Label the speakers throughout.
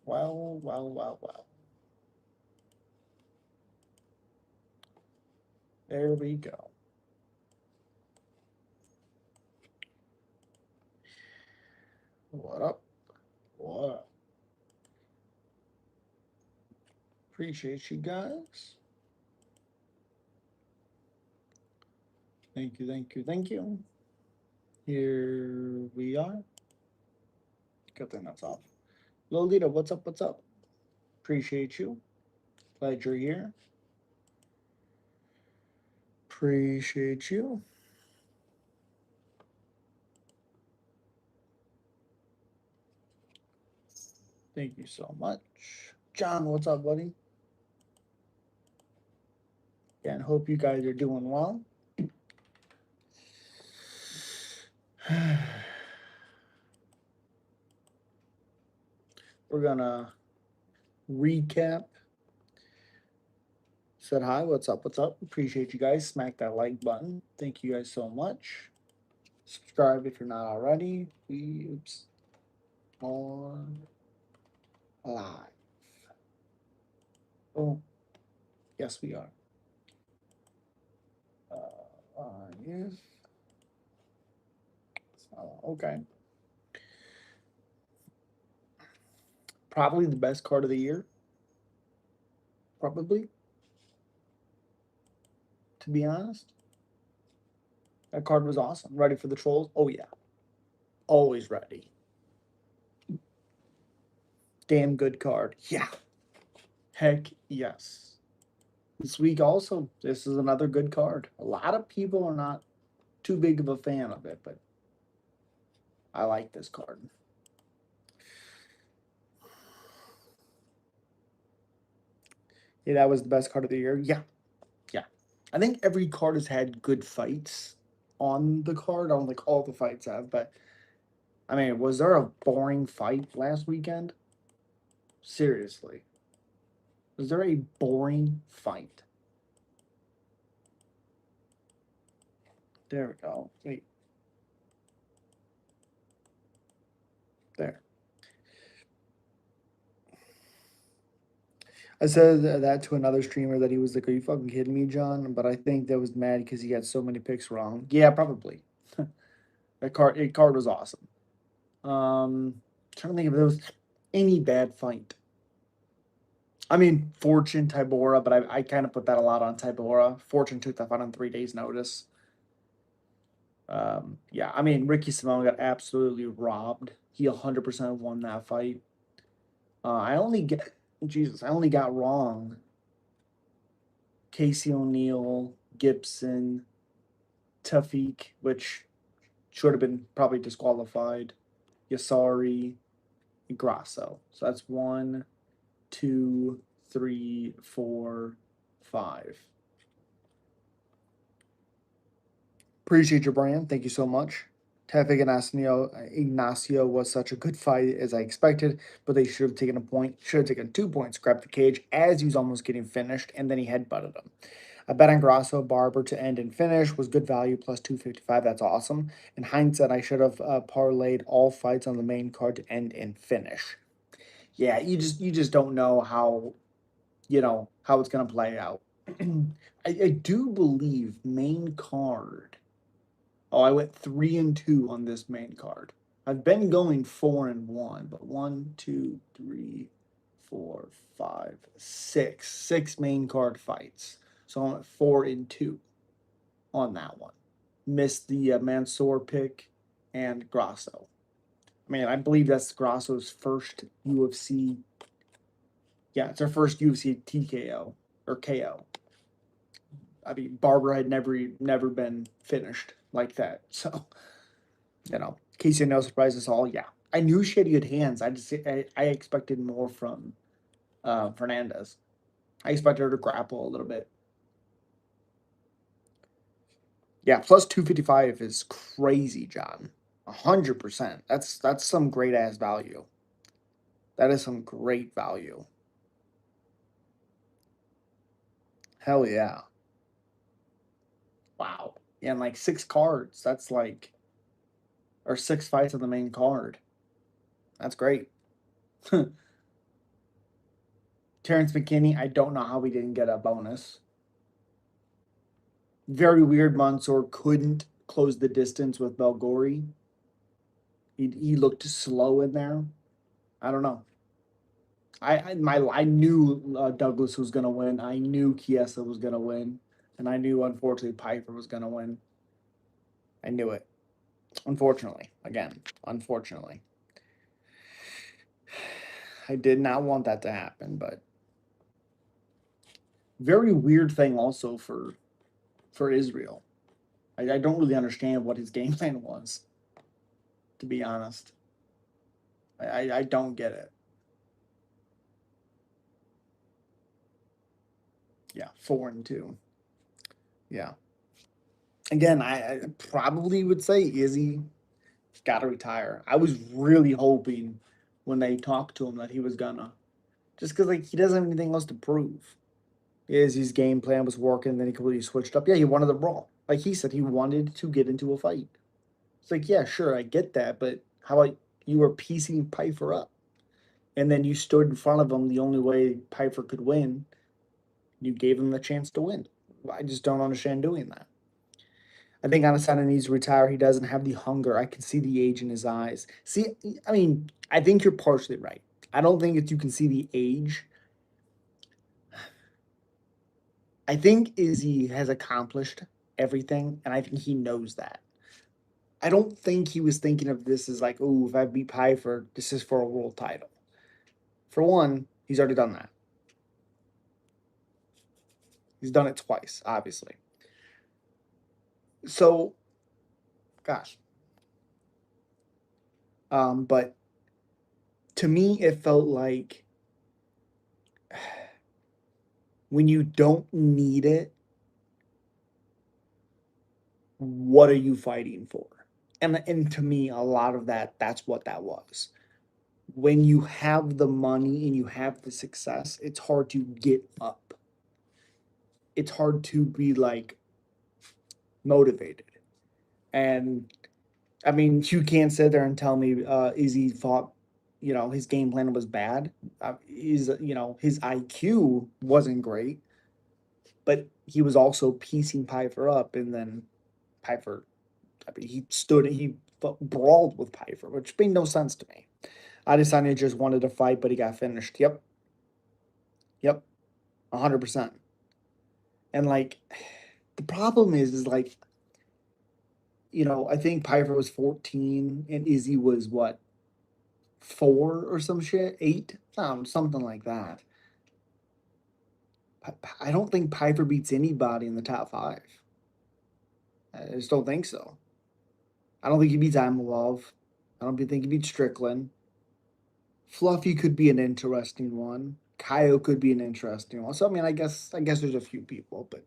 Speaker 1: Well, well, well, well. There we go. What up? What up? Appreciate you guys. Thank you, thank you, thank you. Here we are. Good thing that's off. Lolita, what's up? What's up? Appreciate you. Glad you're here. Appreciate you. Thank you so much. John, what's up, buddy? And hope you guys are doing well. We're gonna recap. Said hi, what's up? What's up? Appreciate you guys. Smack that like button. Thank you guys so much. Subscribe if you're not already. We on live. Oh, yes, we are. Yes. Okay. Probably the best card of the year. Probably, to be honest. That card was awesome. Ready for the trolls? Oh, yeah. Always ready. Damn good card. Yeah. Heck yes. This week also, this is another good card. A lot of people are not too big of a fan of it, but I like this card. Yeah, that was the best card of the year. Yeah. Yeah. I think every card has had good fights on the card. I don't think all the fights have, but I mean, was there a boring fight last weekend? Seriously. Was there a boring fight? There we go. Wait. There. I said that to another streamer that he was like, "Are you fucking kidding me, John?" But I think that was mad because he got so many picks wrong. Yeah, probably. That card was awesome. Trying to think if there was any bad fight. I mean, Fortune, Tybora, but I kind of put that a lot on Tybora. Fortune took that fight on 3 days' notice. Yeah, I mean, Ricky Simone got absolutely robbed. He 100% won that fight. I only get, Jesus, I only got wrong Casey O'Neill, Gibson, Tafik, which should have been probably disqualified, Yasari, and Grasso. So that's 1, 2, 3, 4, 5. Appreciate your brand. Thank you so much. Tafik and Ignacio was such a good fight as I expected, but they should have taken a point, should have taken 2 points, grabbed the cage as he was almost getting finished, and then he headbutted him. I bet on Grasso Barber to end and finish was good value plus 255. That's awesome. In hindsight, I should have parlayed all fights on the main card to end and finish. Yeah, you just don't know how it's gonna play out. I do believe main card. Oh, I went 3-2 on this main card. I've been going 4-1, but 1, 2, 3, 4, 5, 6 main card fights. So I'm at 4-2 on that one. Missed the Mansoor pick and Grasso. I mean, I believe that's Grasso's first UFC. Yeah, it's our first UFC TKO or KO. I mean, Barber had never been finished like that. So, Casey no surprise us all. Yeah, I knew she had good hands. I expected more from Fernandez. I expected her to grapple a little bit. Yeah, plus 255 is crazy, John. 100%. That's some great ass value. That is some great value. Hell yeah. Wow. Yeah, and like 6 cards. That's like or 6 fights on the main card. That's great. Terrence McKinney, I don't know how he didn't get a bonus. Very weird Mansoor couldn't close the distance with Belgori. He looked slow in there. I don't know. I knew Douglas was gonna win. I knew Chiesa was gonna win, and I knew unfortunately Piper was gonna win. I knew it. Unfortunately, again, unfortunately, I did not want that to happen. But very weird thing also for Israel. I don't really understand what his game plan was, to be honest. I don't get it. Yeah, 4-2. Yeah. Again, I probably would say Izzy got to retire. I was really hoping when they talked to him that he was gonna, just because like he doesn't have anything else to prove. Izzy's game plan was working, then he completely switched up. Yeah, he wanted the brawl. Like he said, he wanted to get into a fight. It's like, yeah, sure, I get that, but how about you were piecing Piper up, and then you stood in front of him the only way Piper could win. You gave him the chance to win. I just don't understand doing that. I think Adesanya needs to retire. He doesn't have the hunger. I can see the age in his eyes. See, I mean, I think you're partially right. I don't think it's you can see the age. I think Izzy has accomplished everything, and I think he knows that. I don't think he was thinking of this as like, oh, if I beat Piper, this is for a world title. For one, he's already done that. He's done it twice, obviously. So, gosh. But to me, it felt like when you don't need it, what are you fighting for? And to me, a lot of that's what that was. When you have the money and you have the success, it's hard to get up. It's hard to be like motivated. And I mean, you can't sit there and tell me Izzy thought, his game plan was bad. His IQ wasn't great, but he was also piecing Piper up, and then Piper, I mean, he brawled with Piper, which made no sense to me. Adesanya just wanted to fight, but he got finished. Yep, 100%. And like, the problem is like, I think Piper was 14 and Izzy was what, 4 or some shit, 8, something like that. I don't think Piper beats anybody in the top 5. I just don't think so. I don't think he beats Amilov. I don't think he beats Strickland. Fluffy could be an interesting one. Kyle could be an interesting one. So I mean, I guess there's a few people, but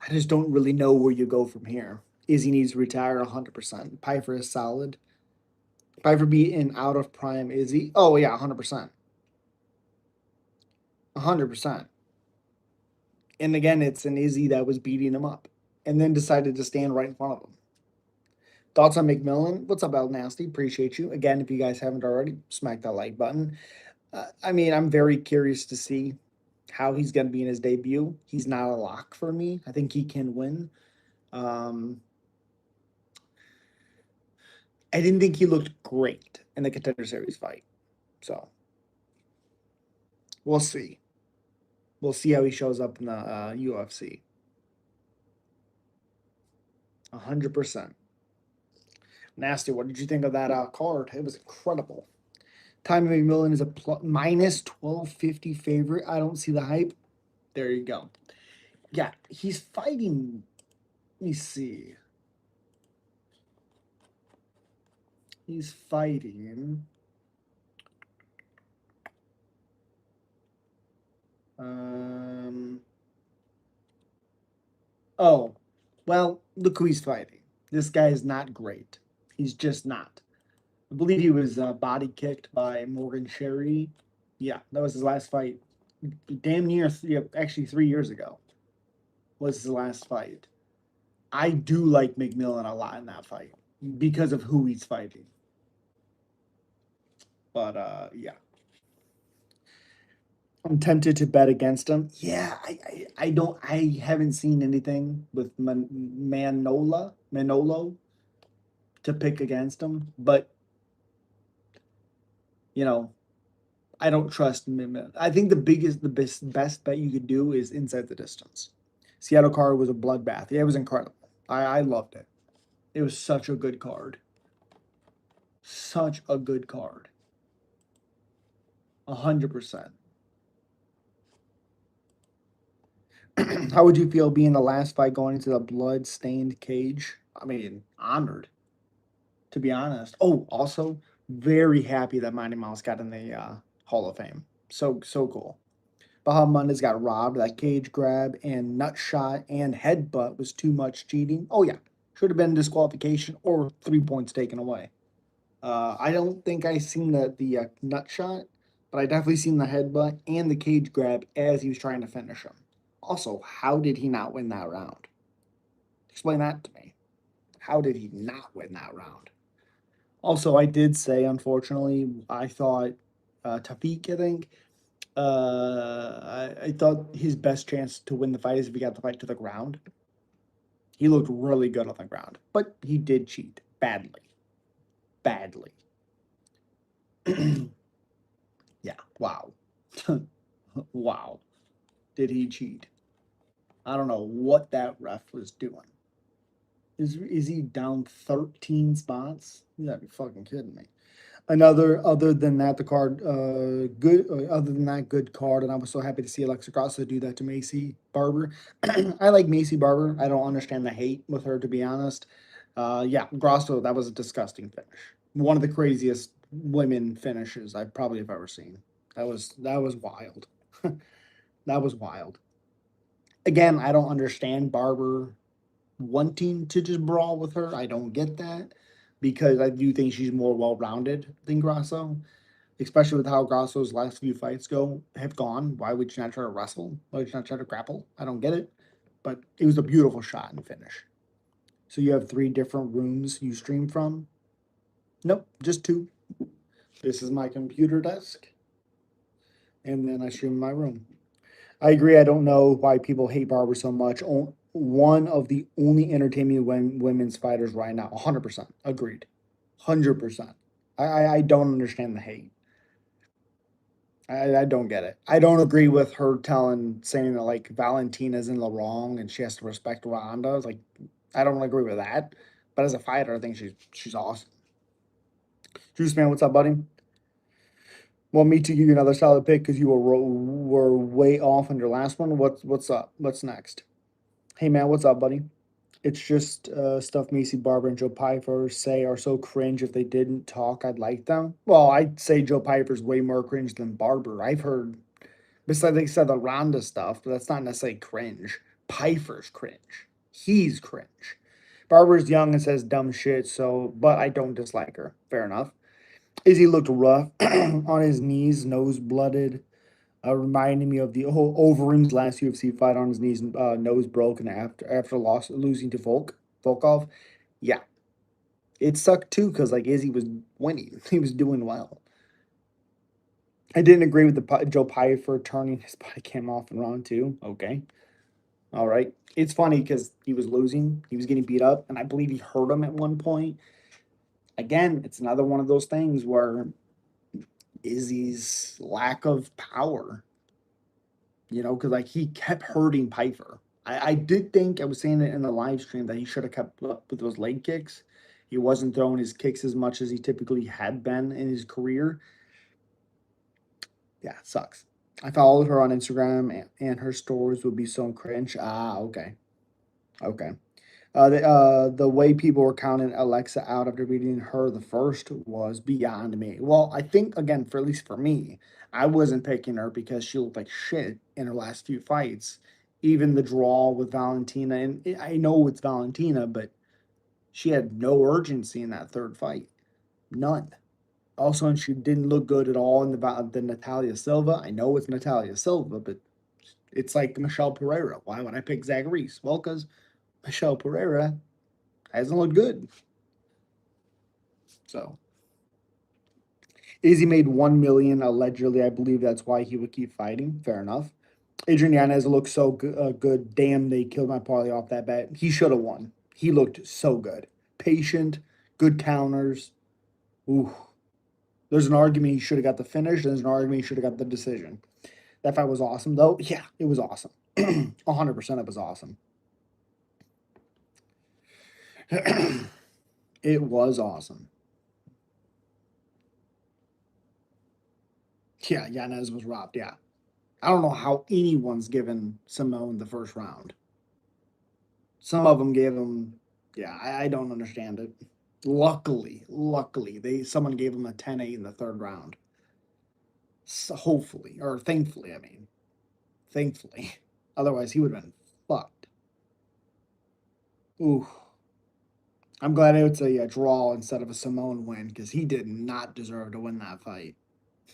Speaker 1: I just don't really know where you go from here. Izzy needs to retire 100%. Piper is solid. Piper be in out of prime Izzy. Oh yeah, 100%. 100%. And again, it's an Izzy that was beating him up and then decided to stand right in front of him. Thoughts on McMillan? What's up, El Nasty? Appreciate you. Again, if you guys haven't already, smack that like button. I mean, I'm very curious to see how he's going to be in his debut. He's not a lock for me. I think he can win. I didn't think he looked great in the Contender Series fight. So we'll see. We'll see how he shows up in the UFC. 100%. Nasty, what did you think of that card? It was incredible. Time McMillan is a minus 1250 favorite. I don't see the hype. There you go. Yeah, he's fighting. Let me see. He's fighting. Oh, well, look who he's fighting. This guy is not great. He's just not. I believe he was body kicked by Morgan Sherry. Yeah, that was his last fight. Damn near, actually 3 years ago was his last fight. I do like McMillan a lot in that fight because of who he's fighting. But yeah. I'm tempted to bet against him. Yeah, I don't. I haven't seen anything with Manolo to pick against him, but you know, I don't trust him. I think the best bet you could do is inside the distance. Seattle card was a bloodbath. Yeah, it was incredible. I loved it. It was such a good card. Such a good card. 100%. How would you feel being the last fight going into the blood-stained cage? I mean, honored, to be honest. Oh, also, very happy that Mighty Mouse got in the Hall of Fame. So cool. Bahamundes got robbed. That cage grab and nut shot and headbutt was too much cheating. Oh yeah, should have been disqualification or 3 points taken away. I don't think I seen the nut shot, but I definitely seen the headbutt and the cage grab as he was trying to finish him. Also, how did he not win that round? Explain that to me. How did he not win that round? Also, I did say, unfortunately, I thought Tafik, I think, I thought his best chance to win the fight is if he got the fight to the ground. He looked really good on the ground, but he did cheat badly. Badly. Yeah, wow. Wow. Did he cheat? I don't know what that ref was doing. Is he down 13 spots? You gotta be fucking kidding me. Another other than that, the card good other than that, good card, and I was so happy to see Alexa Grasso do that to Macy Barber. I like Macy Barber. I don't understand the hate with her, to be honest. Yeah, Grasso, that was a disgusting finish. One of the craziest women finishes I probably have ever seen. That was wild. That was wild. Again, I don't understand Barber wanting to just brawl with her. I don't get that because I do think she's more well rounded than Grasso, especially with how Grasso's last few fights have gone. Why would you not try to wrestle? Why would you not try to grapple? I don't get it. But it was a beautiful shot and finish. So you have three different rooms you stream from? Nope, just two. This is my computer desk, and then I stream in my room. I agree. I don't know why people hate Barber so much. One of the only entertaining women's fighters right now. 100% agreed. 100%. I don't understand the hate. I don't get it. I don't agree with her saying that like Valentina's in the wrong and she has to respect Ronda. Like I don't agree with that. But as a fighter, I think she's awesome. Juice man, what's up, buddy? Want me to give you another solid pick because you were way off on your last one. What's up? What's next? Hey man, what's up, buddy? It's just stuff Macy Barber and Joe Piper say are so cringe. If they didn't talk, I'd like them. Well, I'd say Joe Piper's way more cringe than Barber. I've heard, besides they said the Ronda stuff, but that's not necessarily cringe. Piper's cringe. He's cringe. Barber's young and says dumb shit, so, but I don't dislike her. Fair enough. Izzy looked rough on his knees, nose blooded. Reminding me of the Overeem's last UFC fight on his knees, nose broken after losing to Volkov. Yeah, it sucked too because like Izzy was winning, he was doing well. I didn't agree with the Joe Pyfer turning his body cam off in round two. Okay, all right. It's funny because he was losing, he was getting beat up, and I believe he hurt him at one point. Again, it's another one of those things where Izzy's lack of power, because like he kept hurting Piper. I did think I was saying it in the live stream that he should have kept up with those leg kicks. He wasn't throwing his kicks as much as he typically had been in his career. Yeah, it sucks. I followed her on Instagram and her stories would be so cringe. Ah, okay. Okay. The way people were counting Alexa out after beating her the first was beyond me. Well, I think again, for at least for me, I wasn't picking her because she looked like shit in her last few fights. Even the draw with Valentina, and I know it's Valentina, but she had no urgency in that third fight, none. Also, and she didn't look good at all in the Natalia Silva. I know it's Natalia Silva, but it's like Michelle Pereira. Why would I pick Zach Reese? Well, because Michelle Pereira hasn't looked good. So Izzy made 1 million allegedly. I believe that's why he would keep fighting. Fair enough. Adrian Yanez looked so good. Damn, they killed my parlay off that bet. He should have won. He looked so good. Patient, good counters. Ooh. There's an argument he should have got the finish. There's an argument he should have got the decision. That fight was awesome, though. Yeah, it was awesome. 100% it was awesome. It was awesome. Yeah, Yanez was robbed. Yeah. I don't know how anyone's given Simone the first round. Some of them gave him, yeah, I don't understand it. Luckily, someone gave him a 10-8 in the third round. So hopefully, or thankfully, I mean, thankfully. Otherwise, he would have been fucked. Ooh. I'm glad it's a draw instead of a Simone win because he did not deserve to win that fight.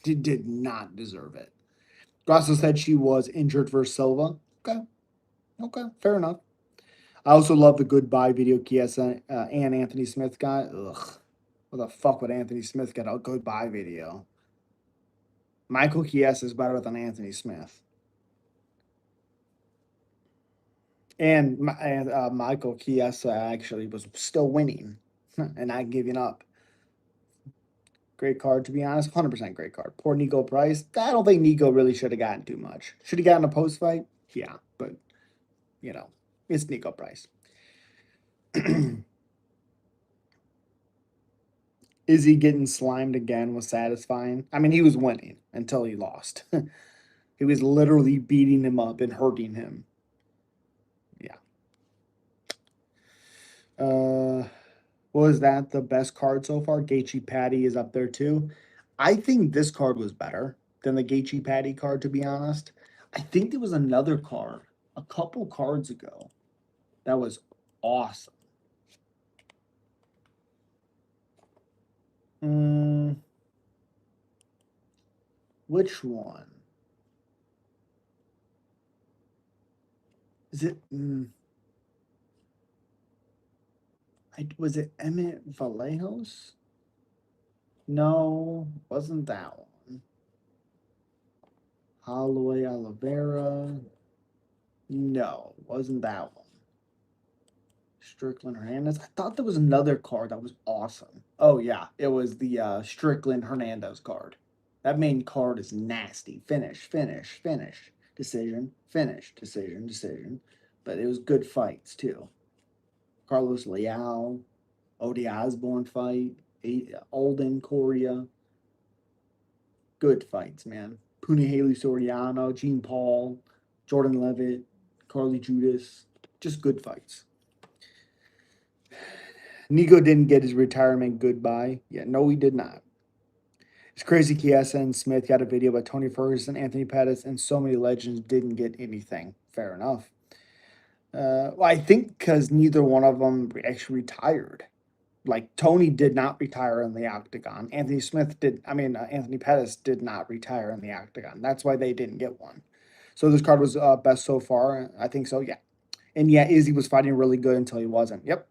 Speaker 1: He did not deserve it. Grasso said she was injured for Silva. Okay, fair enough. I also love the goodbye video Kiesa and Anthony Smith got. Ugh. What the fuck would Anthony Smith get a goodbye video? Michael Chiesa is better than Anthony Smith. And Michael Chiesa actually was still winning and not giving up. Great card, to be honest. 100% great card. Poor Nico Price. I don't think Nico really should have gotten too much. Should he gotten a post fight? Yeah, but, you know, it's Nico Price. Is he getting slimed again was satisfying. I mean, he was winning until he lost. He was literally beating him up and hurting him. Yeah. Was that the best card so far? Gaethje Patty is up there too. I think this card was better than the Gaethje Patty card, to be honest. I think there was another card a couple cards ago that was awesome. Which one? Is it? Was it Emmett Vallejos? No, wasn't that one. Holloway Oliveira. No, wasn't that one. Strickland Hernandez. I thought there was another card that was awesome. Oh yeah, it was the Strickland Hernandez card. That main card is nasty. Finish. Decision. Finish. Decision. But it was good fights too. Carlos Leal, Odie Osborne fight, Alden Coria. Good fights, man. Haley Soriano, Gene Paul, Jordan Levitt, Carly Judas. Just good fights. Nico didn't get his retirement goodbye. Yeah, no, he did not. It's crazy Chiesa and Smith got a video, but Tony Ferguson, Anthony Pettis, and so many legends didn't get anything. Fair enough. Well, I think because neither one of them actually retired. Like Tony did not retire in the octagon. Anthony Smith did. I mean, Anthony Pettis did not retire in the octagon. That's why they didn't get one. So this card was best so far. I think so. Yeah, and yeah, Izzy was fighting really good until he wasn't. Yep.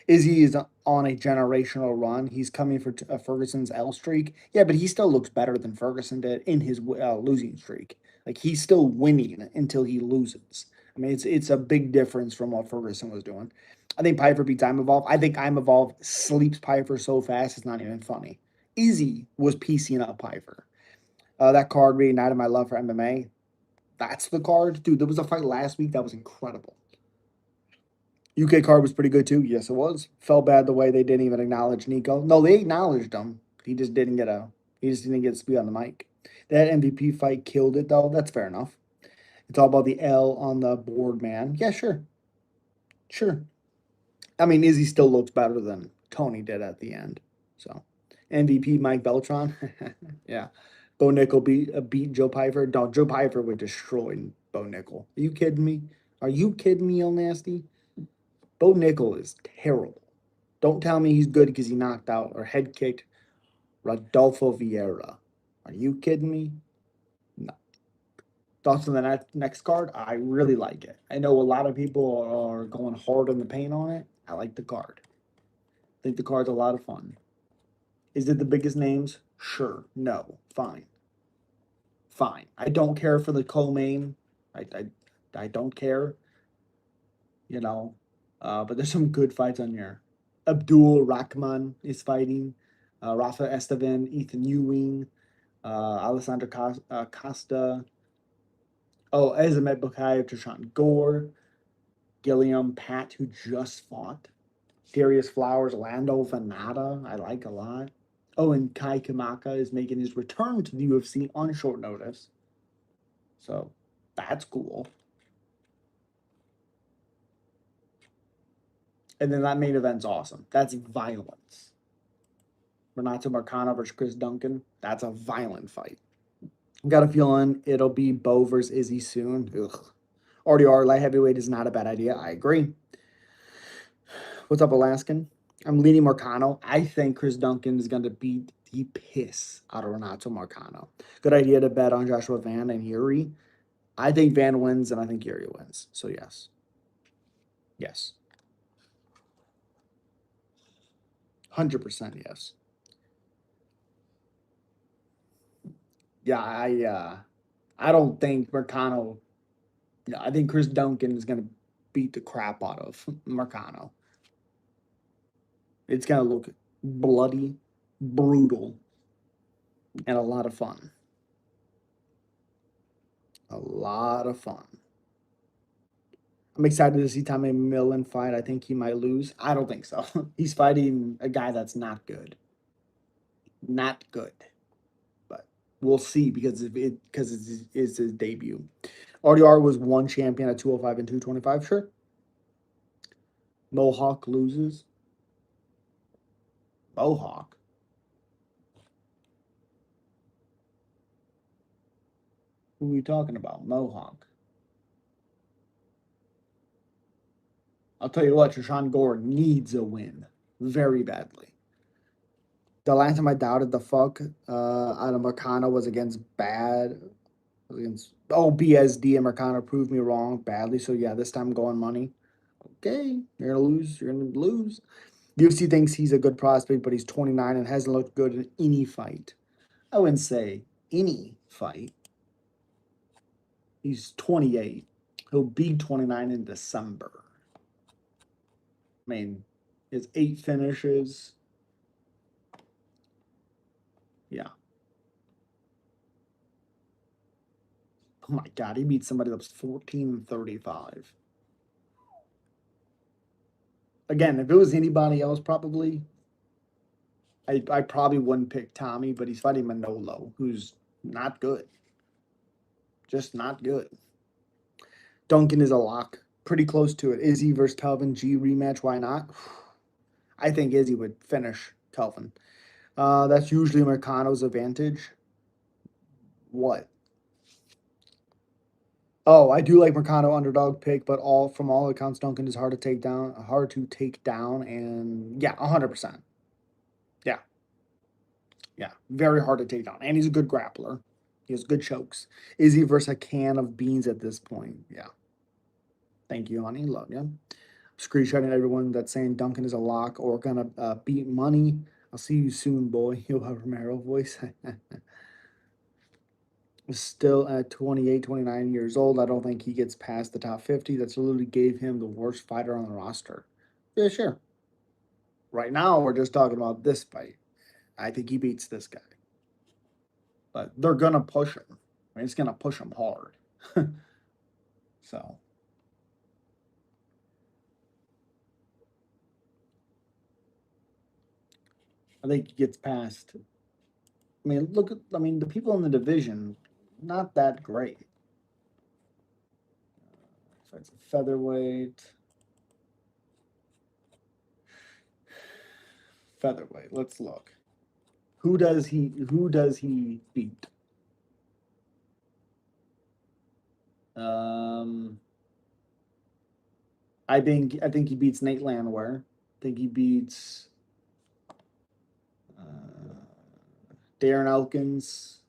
Speaker 1: Izzy is on a generational run. He's coming for Ferguson's L streak. Yeah, but he still looks better than Ferguson did in his losing streak. Like he's still winning until he loses. I mean, it's a big difference from what Ferguson was doing. I think Piper beats Evolve. I think Evolve sleeps Piper so fast it's not even funny. Izzy was piecing up Piper. That card reignited my love for MMA. That's the card, dude. There was a fight last week that was incredible. UK card was pretty good too. Yes, it was. Felt bad the way they didn't even acknowledge Nico. No, they acknowledged him. He just didn't get to speak on the mic. That MVP fight killed it though. That's fair enough. It's all about the L on the board, man. Yeah, sure. I mean, Izzy still looks better than Tony did at the end. So, MVP Mike Beltran. Yeah, Bo Nickel beat Joe Piper. Dog, Joe Piper would destroy Bo Nickel. Are you kidding me? Are you kidding me, El Nasty? Bo Nickel is terrible. Don't tell me he's good because he knocked out or head kicked Rodolfo Vieira. Are you kidding me? No. Thoughts on the next card? I really like it. I know a lot of people are going hard on the paint on it. I like the card. I think the card's a lot of fun. Is it the biggest names? Sure. No. Fine. Fine. I don't care for the co-main. I don't care, you know. But there's some good fights on here. Abdul Rahman is fighting. Rafa Estevan, Ethan Ewing, Alessandro Costa. Oh, Azamet Bukayev, Trishant Gore, Gilliam Pat, who just fought. Darius Flowers, Lando Venata, I like a lot. Oh, and Kai Kamaka is making his return to the UFC on short notice. So that's cool. And then that main event's awesome. That's violence. Renato Marcano versus Chris Duncan. That's a violent fight. Got a feeling it'll be Bo versus Izzy soon. Ugh. RDR light heavyweight is not a bad idea. I agree. What's up, Alaskan? I'm leaning Marcano. I think Chris Duncan is going to beat the piss out of Renato Marcano. Good idea to bet on Joshua Van and Yuri. I think Van wins, and I think Yuri wins. So, yes. Yes. 100% yes. Yeah, I don't think Marcano. Yeah, I think Chris Duncan is going to beat the crap out of Marcano. It's going to look bloody, brutal, and a lot of fun. A lot of fun. I'm excited to see Tommy Millen fight. I think he might lose. I don't think so. He's fighting a guy that's not good. Not good. But we'll see because it's his debut. RDR was one champion at 205 and 225. Sure. Mohawk loses. Mohawk. Who are we talking about? Mohawk. I'll tell you what, Trishon Gore needs a win very badly. The last time I doubted the fuck out of Marcano was against BSD, and Marcano proved me wrong badly. So yeah, this time I'm going money. Okay, you're gonna lose. You're gonna lose. UFC thinks he's a good prospect, but he's 29 and hasn't looked good in any fight. I wouldn't say any fight. He's 28. He'll be 29 in December. I mean, his 8 finishes. Yeah. Oh my God, he beat somebody that was 14 and 35. Again, if it was anybody else, probably, I probably wouldn't pick Tommy, but he's fighting Manolo, who's not good. Just not good. Duncan is a lock. Pretty close to it. Izzy versus Calvin G rematch. Why not? I think Izzy would finish Calvin. That's usually Marcano's advantage. What? Oh, I do like Marcano underdog pick, but from all accounts, Duncan is hard to take down, and yeah, 100%. Yeah, yeah, very hard to take down, and he's a good grappler. He has good chokes. Izzy versus a can of beans at this point. Yeah. Thank you, honey. Love you. Screenshotting everyone that's saying Duncan is a lock or gonna beat money. I'll see you soon, boy. You'll have Romero voice. Still at 28, 29 years old. I don't think he gets past the top 50. That's literally gave him the worst fighter on the roster. Yeah, sure. Right now, we're just talking about this fight. I think he beats this guy. But they're going to push him. I mean, it's going to push him hard. So. I think he gets past. I mean, the people in the division, not that great. So it's a featherweight. Featherweight. Let's look. Who does he beat? I think he beats Nate Landwehr. I think he beats Darren Elkins.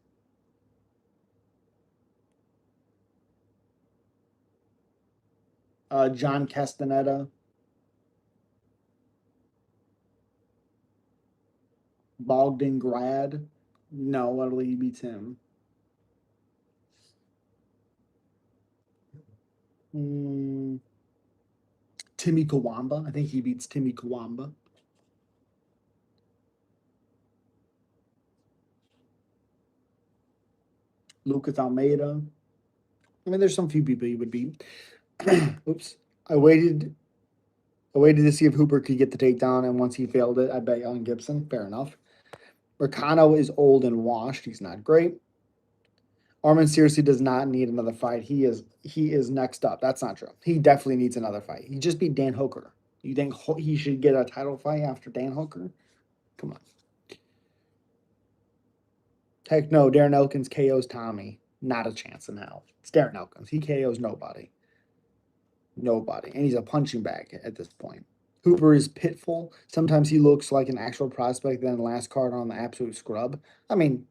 Speaker 1: John Castaneda. Bogdan Grad. No, I believe he beats him. Mm, Timmy Kawamba. I think he beats Timmy Kawamba. Lucas Almeida. I mean, there's some few people he would beat. Oops. I waited. I waited to see if Hooper could get the takedown, and once he failed it, I bet on Gibson. Fair enough. Moicano is old and washed. He's not great. Armin seriously does not need another fight. He is next up. That's not true. He definitely needs another fight. He just beat Dan Hooker. You think he should get a title fight after Dan Hooker? Come on. Heck no. Darren Elkins KOs Tommy. Not a chance in hell. It's Darren Elkins. He KOs nobody. Nobody. And he's a punching bag at this point. Hooper is pitiful. Sometimes he looks like an actual prospect, then last card on the absolute scrub. I mean,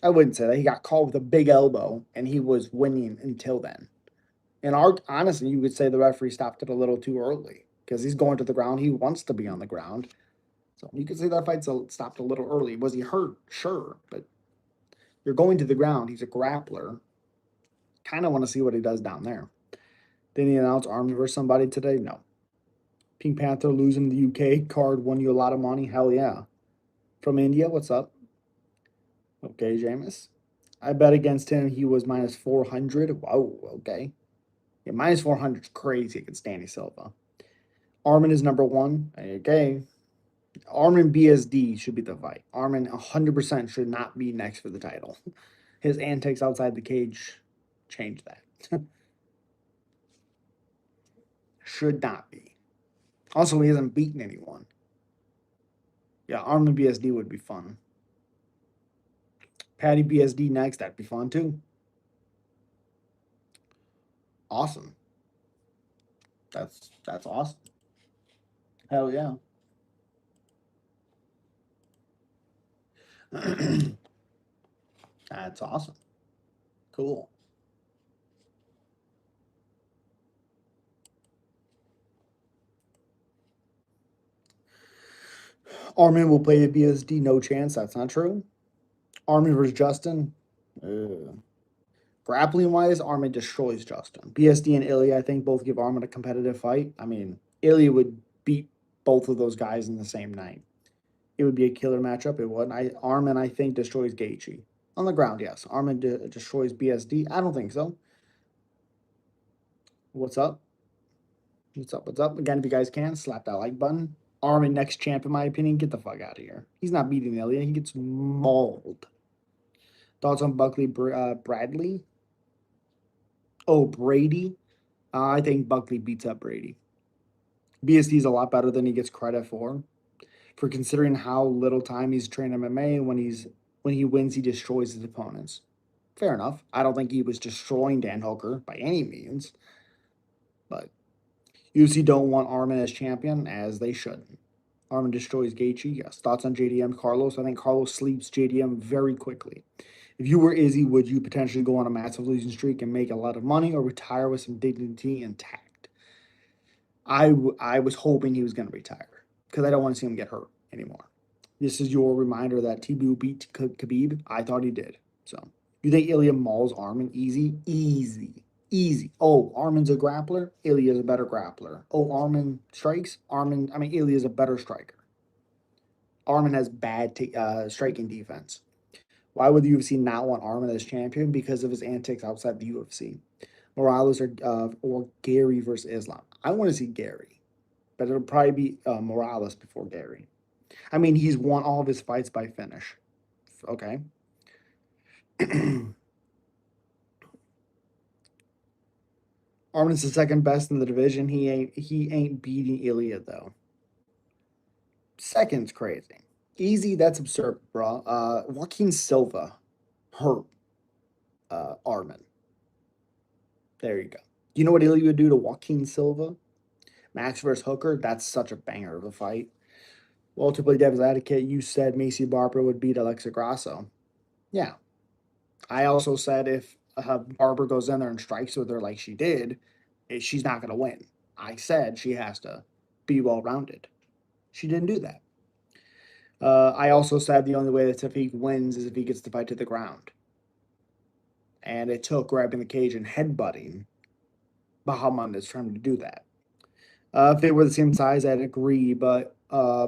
Speaker 1: I wouldn't say that. He got caught with a big elbow, and he was winning until then. And honestly, you could say the referee stopped it a little too early because he's going to the ground. He wants to be on the ground. So you could say that fight stopped a little early. Was he hurt? Sure. But you're going to the ground. He's a grappler. Kind of want to see what he does down there. Did he announce Army versus somebody today? No. Pink Panther losing the UK card won you a lot of money? Hell yeah. From India, what's up? Okay, Jameis. I bet against him he was minus 400. Whoa, okay. Yeah, minus 400 is crazy against Danny Silva. Armin is number one. Okay. Armin BSD should be the fight. Armin 100% should not be next for the title. His antics outside the cage change that. Should not be. Also, he hasn't beaten anyone. Yeah, Armin BSD would be fun. Patty BSD next, that'd be fun too. Awesome. That's awesome. Hell yeah. That's awesome. Cool. Armin will play the BSD, no chance. That's not true. Armin versus Justin. Grappling wise, Armin destroys Justin. BSD and Ilya, I think, both give Armin a competitive fight. I mean, Ilya would beat both of those guys in the same night. It would be a killer matchup. It would. Armin, I think, destroys Gaethje. On the ground, yes. Armin destroys BSD. I don't think so. What's up? What's up? What's up? Again, if you guys can, slap that like button. Armin next champ, in my opinion. Get the fuck out of here. He's not beating Ilya. He gets mauled. Thoughts on Buckley Bradley? Oh, Brady. I think Buckley beats up Brady. BSD is a lot better than he gets credit for considering how little time he's trained MMA. And when he wins, he destroys his opponents. Fair enough. I don't think he was destroying Dan Hooker by any means, but UFC don't want Armin as champion, as they shouldn't. Armin destroys Gaethje. Yes. Thoughts on JDM Carlos? I think Carlos sleeps JDM very quickly. If you were Izzy, would you potentially go on a massive losing streak and make a lot of money, or retire with some dignity intact? I was hoping he was going to retire because I don't want to see him get hurt anymore. This is your reminder that TBU beat Khabib. I thought he did. So you think Ilya mauls Armin? Easy, easy, easy. Oh, Armin's a grappler. Ilya's a better grappler. Oh, Armin strikes. Ilya's a better striker. Armin has bad striking defense. Why would the UFC not want Armin as champion? Because of his antics outside the UFC. Morales or Gary versus Islam. I want to see Gary, but it'll probably be Morales before Gary. I mean, he's won all of his fights by finish. Okay. Armin's the second best in the division. He ain't beating Ilya though. Second's crazy. Easy, that's absurd, bro. Joaquin Silva hurt Armin. There you go. You know what Ilya would do to Joaquin Silva? Max versus Hooker, that's such a banger of a fight. Well, to play devil's advocate, you said Macy Barber would beat Alexa Grasso. Yeah. I also said if Barber goes in there and strikes with her like she did, she's not going to win. I said she has to be well rounded. She didn't do that. I also said the only way that Tafik wins is if he gets the fight to the ground. And it took grabbing the cage and headbutting Bahamondes for him to do that. If they were the same size, I'd agree, but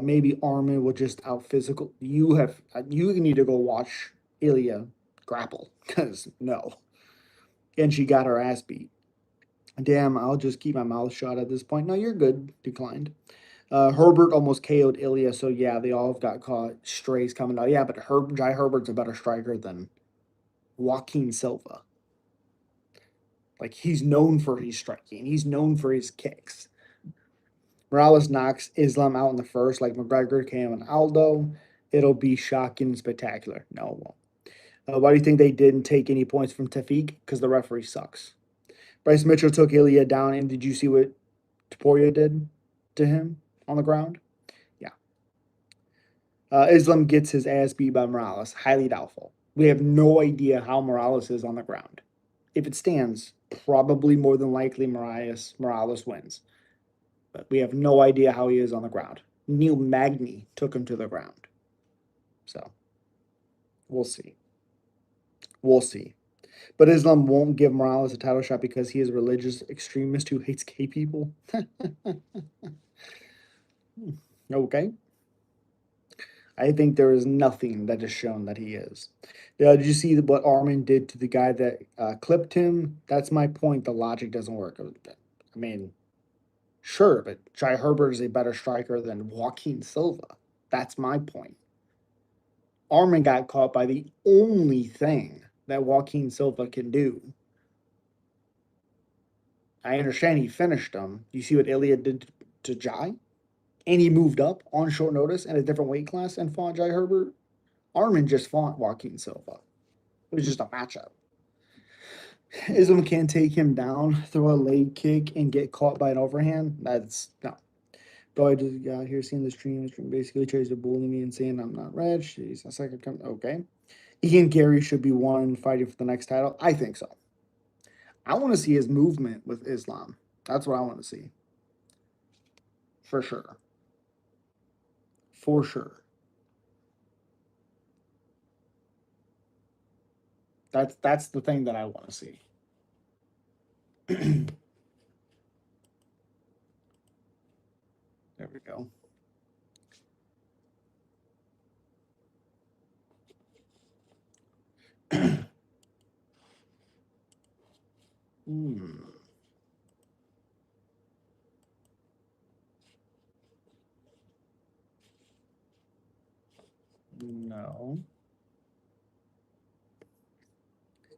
Speaker 1: maybe Armin will just out physical. You need to go watch Ilya grapple because no, and she got her ass beat. Damn, I'll just keep my mouth shut at this point. No, you're good. Declined. Herbert almost KO'd Ilya, so yeah, they all have got caught strays coming out. Yeah, but Jai Herbert's a better striker than Joaquin Silva. Like he's known for his striking. He's known for his kicks. Morales knocks Islam out in the first, like McGregor, Cam, and Aldo. It'll be shocking and spectacular. No, it won't. Why do you think they didn't take any points from Tafik? Because the referee sucks. Bryce Mitchell took Ilya down, and did you see what Taporia did to him on the ground? Yeah. Islam gets his ass beat by Morales. Highly doubtful. We have no idea how Morales is on the ground. If it stands, probably more than likely Morales wins. But we have no idea how he is on the ground. Neil Magny took him to the ground. So, we'll see. We'll see. But Islam won't give Morales a title shot because he is a religious extremist who hates gay people. Okay. I think there is nothing that has shown that he is. Did you see what Armin did to the guy that clipped him? That's my point. The logic doesn't work. I mean, sure, but Jai Herbert is a better striker than Joaquin Silva. That's my point. Armin got caught by the only thing that Joaquin Silva can do. I understand he finished him. You see what Ilya did to Jai? And he moved up on short notice in a different weight class and fought Jai Herbert. Armin just fought Joaquin Silva. It was just a matchup. Islam can't take him down, throw a leg kick, and get caught by an overhand. That's no. Bro, I just got here seeing the stream. Basically tries to bully me and saying I'm not rich. He's a second come. Okay. Ian Gary should be one fighting for the next title. I think so. I want to see his movement with Islam. That's what I want to see. For sure. For sure. That's the thing that I want to see. There we go. No.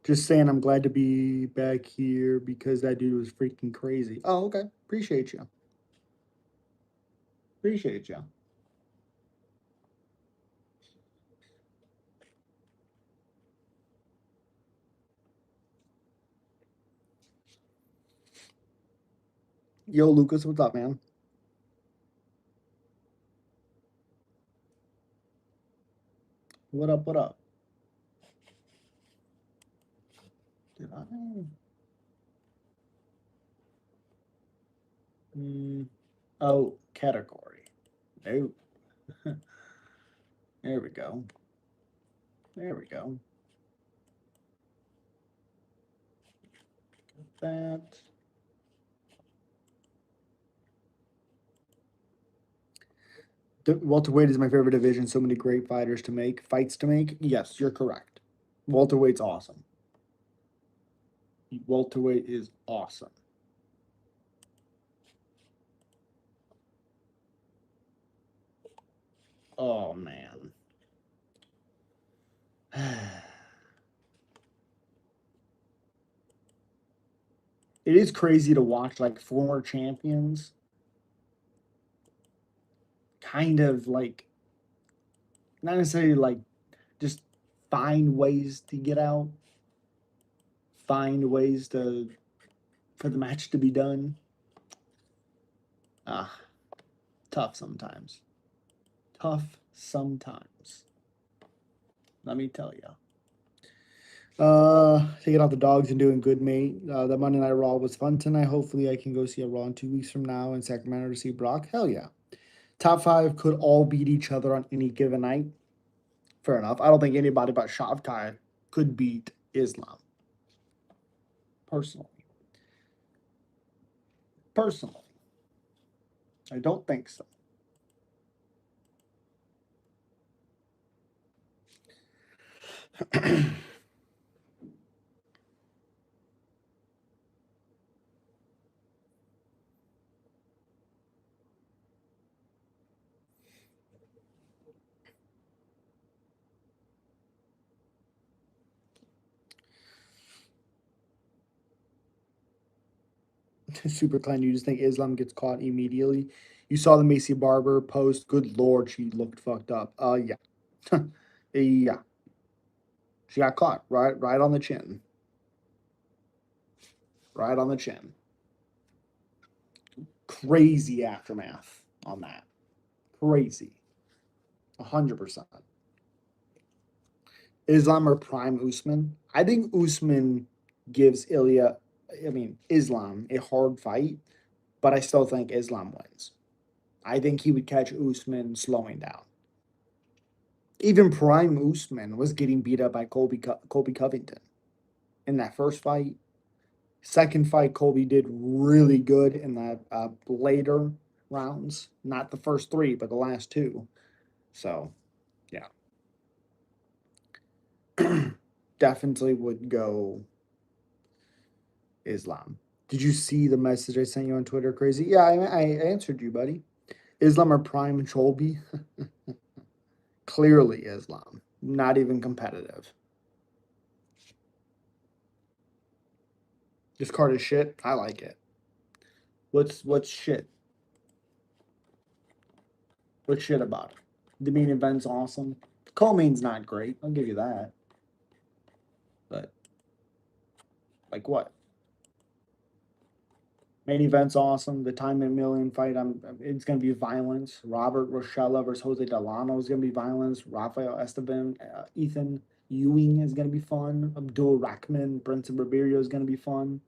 Speaker 1: Just saying I'm glad to be back here because that dude was freaking crazy. Oh, okay. Appreciate you. Appreciate you. Yo, Lucas, what's up, man? What up, what up? Did I? Oh, category. No. There we go. There we go. That. Welterweight is my favorite division. So many great fights to make. Yes, you're correct. Welterweight's awesome. Welterweight is awesome. Oh man. It is crazy to watch like former champions kind of like not necessarily like just find ways to get out, find ways to for the match to be done. Ah, tough sometimes. Tough sometimes. Let me tell you. Taking out the dogs and doing good, mate. The Monday Night Raw was fun tonight. Hopefully, I can go see a Raw in 2 weeks from now in Sacramento to see Brock. Hell yeah. Top five could all beat each other on any given night. Fair enough. I don't think anybody but Shavkai could beat Islam. Personally. Personally. I don't think so. Super Clan, you just think Islam gets caught immediately. You saw the Macy Barber post. Good lord, she looked fucked up. Yeah. Yeah. She got caught right on the chin. Right on the chin. Crazy aftermath on that. Crazy. 100%. Islam or Prime Usman? I think Usman gives Islam a hard fight, but I still think Islam wins. I think he would catch Usman slowing down. Even Prime Usman was getting beat up by Colby Covington in that first fight. Second fight, Colby did really good in the later rounds. Not the first three, but the last two. So, yeah. Definitely would go Islam. Did you see the message I sent you on Twitter, Crazy? Yeah, I answered you, buddy. Islam or Prime Colby? Clearly Islam. Not even competitive. This card is shit. I like it. What's shit? What's shit about it? The main event's awesome. Co-main's not great. I'll give you that. But like what? Main event's awesome. The time and million fight, it's gonna be violence. Robert Rochella versus Jose Delano is gonna be violence. Rafael Esteban, Ethan Ewing is gonna be fun. Abdul Rahman, Brenton Barberio is gonna be fun.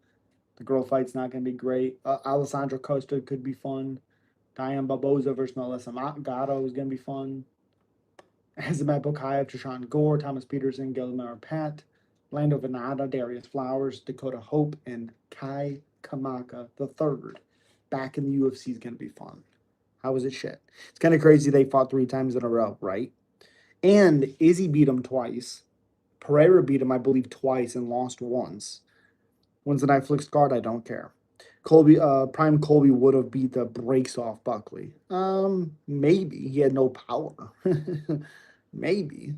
Speaker 1: The girl fight's not gonna be great. Alessandro Costa could be fun. Diane Barboza versus Melissa Gatto is gonna be fun. Azamat Bokayev, Trishan Gore, Thomas Peterson, Gilmar Pat, Lando Venata, Darius Flowers, Dakota Hope, and Kai Kamaka III. Back in the UFC is going to be fun. How was it shit? It's kind of crazy they fought 3 times in a row, right? And Izzy beat him twice. Pereira beat him, I believe, twice and lost once. When's the Netflix card? I don't care. Prime Colby would have beat the brakes off Buckley. Maybe. He had no power. Maybe.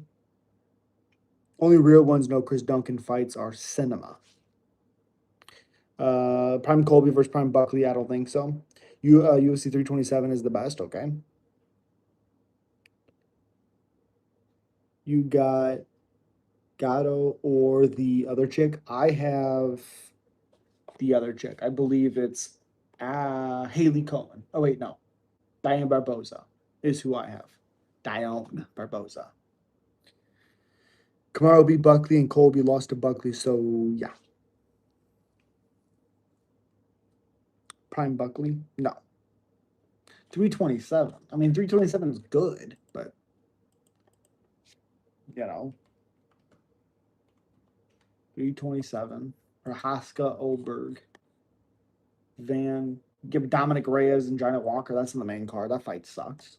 Speaker 1: Only real ones no Chris Duncan fights are cinema. Prime Colby versus Prime Buckley, I don't think so. UFC 327 is the best, okay. You got Gatto or the other chick. I have the other chick. I believe it's Haley Cohen. Oh, wait, no. Diane Barboza is who I have. Diane Barboza. Kamaru beat Buckley and Colby lost to Buckley, so yeah. Prime Buckley? No. 327. I mean, 327 is good, but, you know, 327. Prohaska, Oberg, Van, give Dominic Reyes and Janet Walker. That's in the main card. That fight sucks.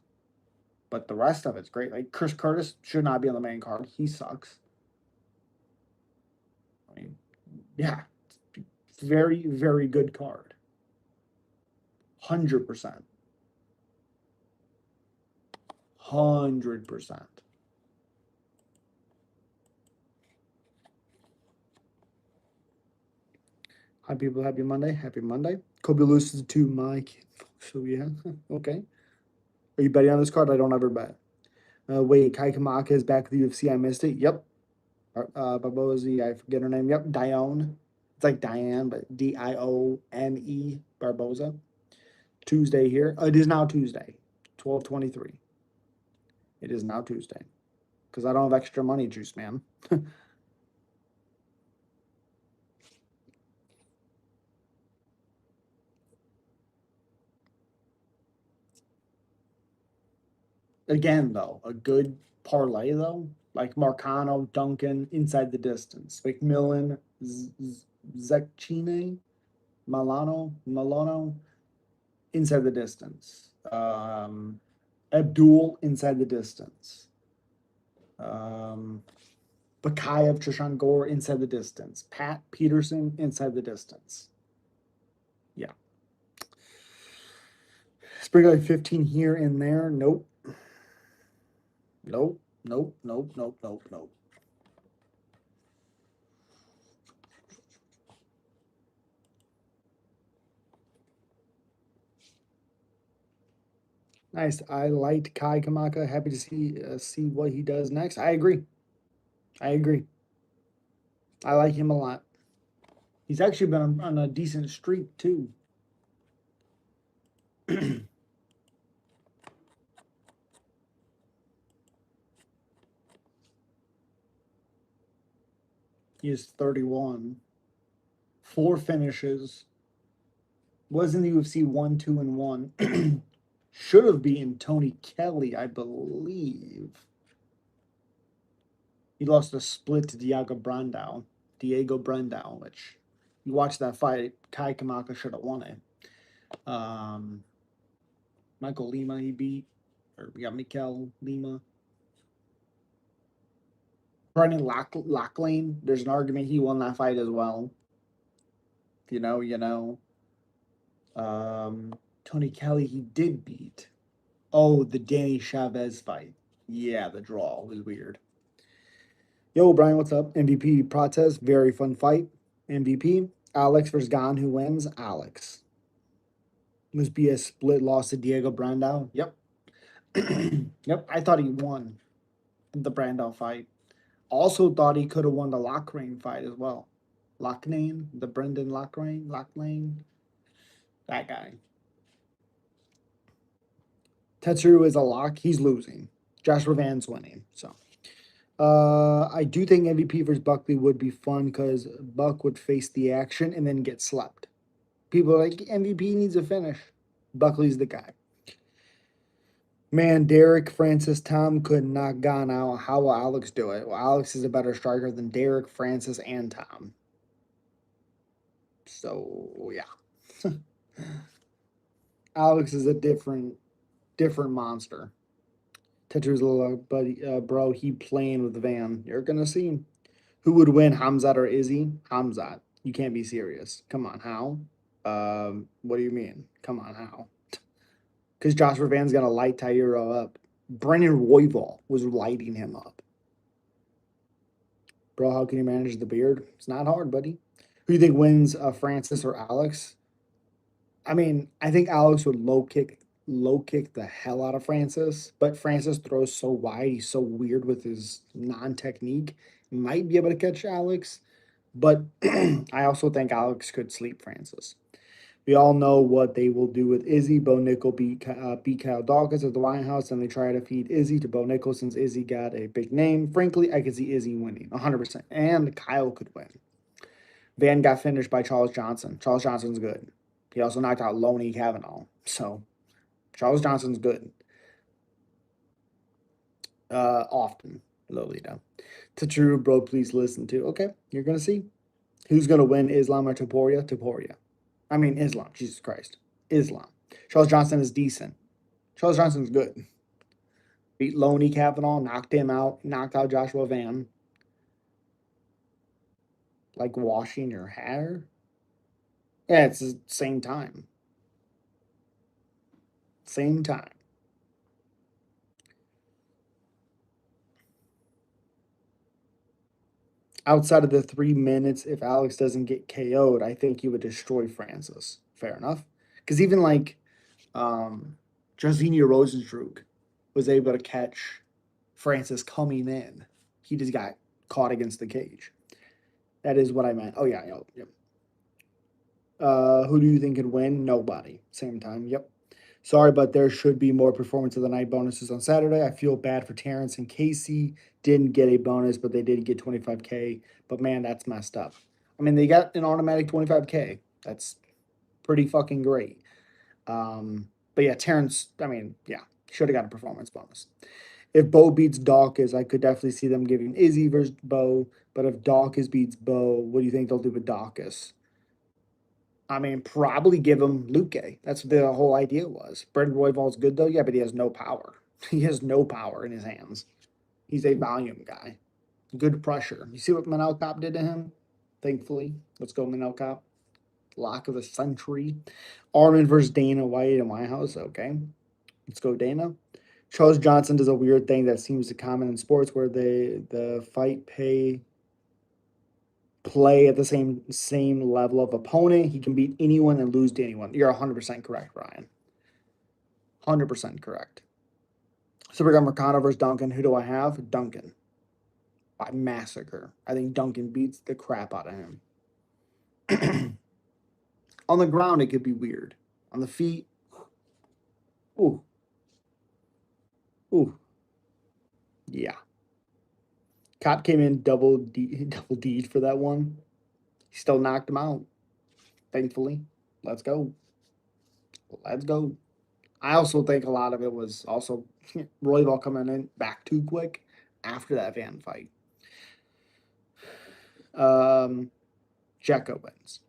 Speaker 1: But the rest of it's great. Like, Chris Curtis should not be on the main card. He sucks. I mean, yeah. It's very, very good card. 100%. 100%. Hi, people. Happy Monday. Happy Monday. Kobe loses to Mike. So, yeah. Okay. Are you betting on this card? I don't ever bet. Wait, Kai Kamaka is back at the UFC. I missed it. Yep. Barboza, I forget her name. Yep. Dione. It's like Diane, but Dione Barboza. Tuesday here. It is now Tuesday, 12/23. It is now Tuesday. Because I don't have extra money juice, man. Again, though, a good parlay, though, like Moicano, Duncan, inside the distance. McMillan, Zecchine, Milano, inside the distance. Abdul, inside the distance. Bakayev, Trishan Gore, inside the distance. Pat Peterson, inside the distance. Yeah. Sprinkle like 15 here and there. Nope. Nope. Nope. Nope. Nope. Nope. Nope. Nice. I liked Kai Kamaka. Happy to see what he does next. I agree. I agree. I like him a lot. He's actually been on a decent streak too. He is 31. 4 finishes. Was in the UFC 1, 2, and 1. Should have beaten Tony Kelly, I believe. He lost a split to Diego Brandao, which you watch that fight, Kai Kamaka should have won it. Michael Lima he beat, or we got Mikel Lima. Brendan Locklane, there's an argument he won that fight as well. You know. Tony Kelly he did beat. Oh, the Danny Chavez fight. Yeah, the draw was weird. Yo, Brian, what's up? MVP Prates, very fun fight. MVP, Alex versus Gan, who wins? Alex. Must be a split loss to Diego Brandao. Yep. Yep, I thought he won the Brandao fight. Also thought he could have won the Lockrane fight as well. Locklane, the Brendan Locklane. That guy. Tetsuru is a lock. He's losing. Joshua Van's winning. So I do think MVP versus Buckley would be fun because Buck would face the action and then get slept. People are like, MVP needs a finish. Buckley's the guy. Man, Derek, Francis, Tom could knock Gon out. How will Alex do it? Well, Alex is a better striker than Derek, Francis, and Tom. So, yeah. Alex is a different monster. Tetru's little buddy, bro, he playing with Van. You're going to see. Who would win, Hamzat or Izzy? Hamzat. You can't be serious. Come on, how? What do you mean? Come on, how? Because Joshua Van's gonna light Tairo up. Brennan Royval was lighting him up. Bro, how can you manage the beard? It's not hard, buddy. Who do you think wins, Francis or Alex? I mean, I think Alex would low kick the hell out of Francis, but Francis throws so wide. He's so weird with his non-technique. Might be able to catch Alex, but I also think Alex could sleep Francis. We all know what they will do with Izzy. Bo Nickel beat Kyle Dawkins at the White House, and they try to feed Izzy to Bo Nickel since Izzy got a big name. Frankly, I could see Izzy winning 100%, and Kyle could win. Van got finished by Charles Johnson. Charles Johnson's good. He also knocked out Loney Kavanaugh. So, Charles Johnson's good. Often, Lolita. To true, bro, please listen to. Okay, you're going to see. Who's going to win, Islam or Topuria? Topuria. I mean, Islam. Jesus Christ. Islam. Charles Johnson is decent. Charles Johnson's good. Beat Loney Kavanaugh, knocked him out, knocked out Joshua Van. Like washing your hair? Yeah, it's the same time. Same time. Outside of the 3 minutes, if Alex doesn't get KO'd, I think he would destroy Francis. Fair enough. Because even like Jairzinho Rosenstruck was able to catch Francis coming in. He just got caught against the cage. That is what I meant. Oh, yeah. Yep. Who do you think could win? Nobody. Same time. Yep. Sorry, but there should be more performance of the night bonuses on Saturday. I feel bad for Terrence and Casey. Didn't get a bonus, but they did get 25K. But man, that's messed up. I mean, they got an automatic 25K. That's pretty fucking great. But yeah, Terrence, I mean, yeah. Should have got a performance bonus. If Bo beats Dawkins, I could definitely see them giving Izzy versus Bo. But if Dawkins beats Bo, what do you think they'll do with Dawkins? I mean, probably give him Luke. That's what the whole idea was. Brendan Royval's good though, yeah, but he has no power. He has no power in his hands. He's a volume guy. Good pressure. You see what Manel Cop did to him? Thankfully. Let's go, Manel Cop. Lock of the century. Armin versus Dana White in my house. Okay. Let's go, Dana. Charles Johnson does a weird thing that seems to common in sports where the fight play at the same level of opponent. He can beat anyone and lose to anyone. You're 100% correct, Ryan. 100% correct. So we got Mercado versus Duncan. Who do I have? Duncan. By massacre. I think Duncan beats the crap out of him. On the ground, it could be weird. On the feet, ooh, ooh, yeah. Cop came in double D for that one. He still knocked him out. Thankfully, let's go. Let's go. I also think a lot of it was also Royval coming in back too quick after that Van fight. Jekka wins.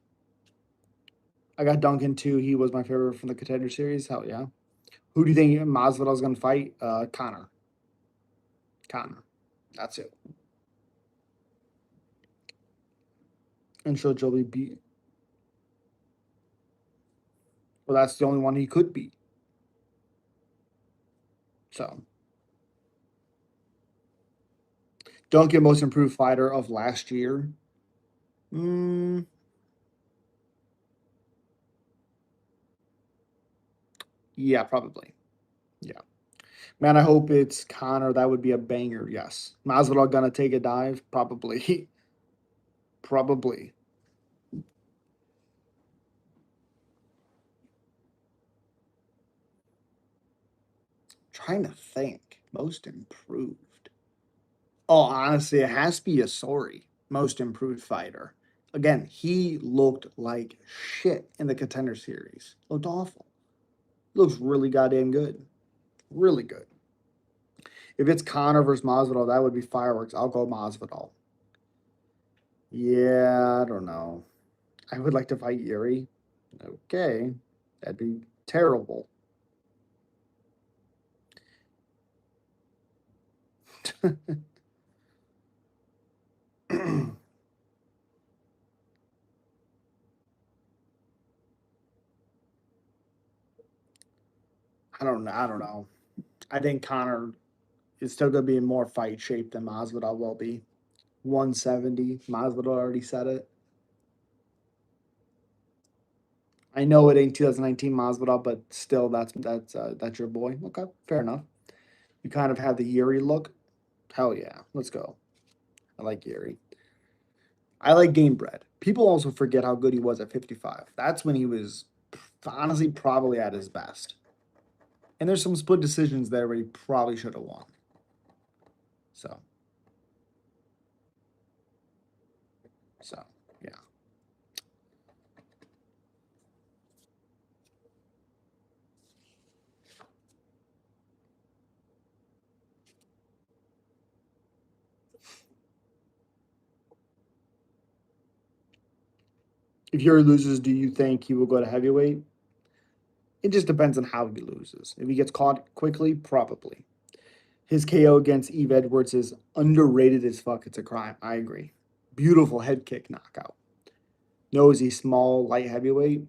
Speaker 1: I got Duncan too. He was my favorite from the Contender Series. Hell yeah. Who do you think Masvidal's going to fight? Connor. Connor. That's it. And should Joey beat? Well, that's the only one he could beat. So, Duncan, most improved fighter of last year. Yeah, probably. Yeah. Man, I hope it's Connor. That would be a banger. Yes. Masvidal gonna take a dive? Probably. Probably. Trying to think. Most improved. Oh, honestly, it has to be a sorry. Most improved fighter. Again, he looked like shit in the Contender Series. Looked awful. Looks really goddamn good. Really good. If it's Connor versus Masvidal, that would be fireworks. I'll go Masvidal. Yeah, I don't know. I would like to fight Yuri. Okay. That'd be terrible. I don't know. I don't know. I think Connor is still going to be in more fight shape than Masvidal will be. 170. Masvidal already said it. I know it ain't 2019 Masvidal, but still, that's your boy. Okay, fair enough. You kind of have the Yuri look. Hell yeah, let's go. I like Yuri. I like Game Bread. People also forget how good he was at 55. That's when he was honestly probably at his best. And there's some split decisions there where he probably should have won. So, so yeah. If Yuri loses, do you think he will go to heavyweight? It just depends on how he loses. If he gets caught quickly, probably. His KO against Eve Edwards is underrated as fuck. It's a crime. I agree. Beautiful head kick knockout. No, is he small, light heavyweight?